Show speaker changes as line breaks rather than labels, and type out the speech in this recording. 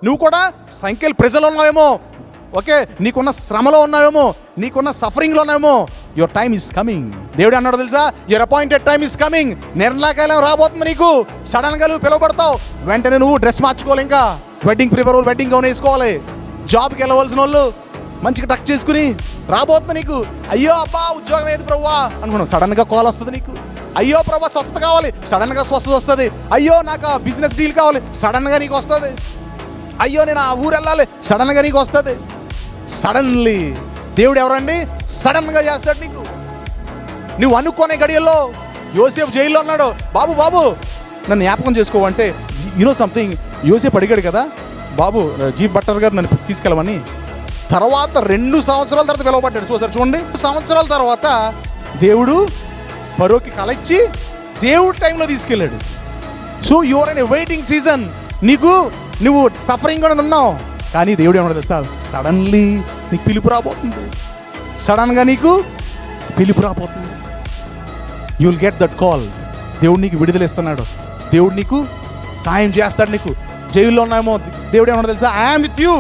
నువ్వు కూడా సంఖ్యలు ప్రజలు ఉన్నావేమో, ఓకే, నీకున్న శ్రమలో ఉన్నావేమో, నీకున్న సఫరింగ్లో ఉన్నావేమో. Your time is coming. దేవుడు అన్నాడు తెలుసా, your appointed time is coming. నిర్ణయకాలం రాబోతుంది నీకు. సడన్గా నువ్వు పిలువబడతావు, వెంటనే నువ్వు డ్రెస్ మార్చుకోవాలి, ఇంకా వెడ్డింగ్ ప్రిపేర్, వెడ్డింగ్ గౌన్ వేసుకోవాలి. జాబ్కి వెళ్ళవలసిన వాళ్ళు మంచిగా టక్ చేసుకుని రాబోతుంది నీకు. అయ్యో అబ్బా ఉద్యోగం ఏది ప్రభువా అనుకున్నావు, సడన్గా కాల్ వస్తుంది నీకు. అయ్యో ప్రభా స్వస్థత కావాలి, సడన్గా స్వస్థత వస్తుంది. అయ్యో నాకు బిజినెస్ డీల్ కావాలి, సడన్గా నీకు వస్తుంది. అయ్యో నేను ఆ ఊరు వెళ్ళాలి, సడన్గా నీకు వస్తుంది. సడన్లీ దేవుడు ఎవరండి, సడన్గా చేస్తాడు నీకు. నువ్వు అనుకోనే గడియల్లో. యోసేపు జైల్లో ఉన్నాడు. బాబు బాబు నన్ను జ్ఞాపకం చేసుకోవంటే, యూనో సంథింగ్, యోసేపు అడిగాడు కదా, బాబు జీఫ్ బట్టర్ గారు నన్ను తీసుకెళ్ళమని. తర్వాత 2 సంవత్సరాల తర్వాత పిలువబడ్డాడు. చూడండి, 2 సంవత్సరాల తర్వాత దేవుడు ఫరోకి కలెక్చి దేవుడు టైంలో తీసుకెళ్ళాడు. So your in a waiting season. నువ్వు సఫరింగ్ కూడా ఉన్నావు, కానీ దేవుడు ఏమన్నా తెలుసా, సడన్లీ నీకు పిలుపు రాబోతుంది. సడన్గా నీకు పిలుపు రాబోతుంది. You will get that call. దేవుడు నీకు విడుదల ఇస్తున్నాడు, దేవుడు నీకు సాయం చేస్తాడు. నీకు జైల్లో ఉన్నాయేమో, దేవుడు ఏమన్నా తెలుసా, ఐ యామ్ విత్ యూ.